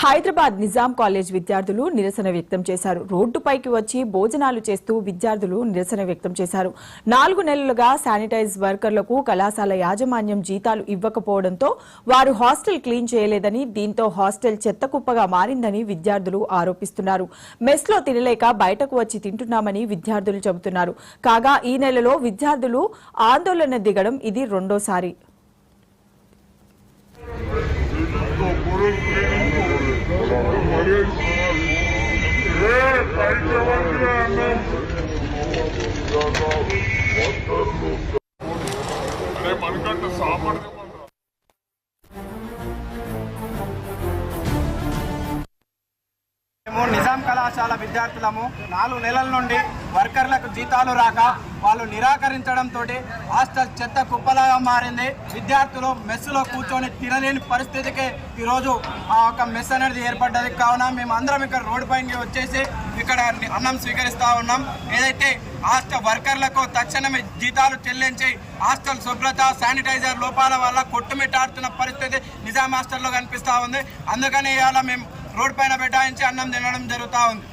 Hyderabad Nizam college విద్యార్థులు నిరసన వ్యక్తం చేశారు. రోడ్డుపైకి వచ్చి భోజనాలు చేస్తూ విద్యార్థులు నిరసన వ్యక్తం చేశారు. 4 నెలలుగా శానిటైజ్ వర్కర్లకు కళాశాల యాజమాన్యం జీతాలు ఇవ్వకపోవడంతో వారు హాస్టల్ క్లీన్ చేయలేదని, దీంతో హాస్టల్ చెత్తకుప్పగా మారిందని విద్యార్థులు ఆరోపిస్తున్నారు. మెస్లో తినలేక బయటకు వచ్చి తింటున్నామని విద్యార్థులు చెబుతున్నారు. కాగా ఈ నెలలో విద్యార్థులు ఆందోళన దిగడం ఇది రెండోసారి. నిజాం కళాశాల విద్యార్థులము 4 నెలల నుండి వర్కర్లకు జీతాలు రాక వాళ్ళు నిరాకరించడంతో హాస్టల్ చెత్త కుప్పలాగా మారింది. విద్యార్థులు మెస్సులో కూర్చొని తినలేని పరిస్థితికి ఈరోజు ఒక మెస్ అనేది ఏర్పడ్డది. కావున మేము అందరం ఇక్కడ రోడ్డు పైన వచ్చేసి ఇక్కడ అన్నం స్వీకరిస్తూ ఉన్నాం. ఏదైతే హాస్టల్ వర్కర్లకు తక్షణమే జీతాలు చెల్లించి హాస్టల్ శుభ్రత శానిటైజర్ లోపాల వల్ల కొట్టుమిట్టాడుతున్న పరిస్థితి నిజాం హాస్టల్లో కనిపిస్తూ ఉంది. అందుకని ఇవాళ మేము రోడ్ పైన బైఠాయించి అన్నం తినడం జరుగుతూ ఉంది.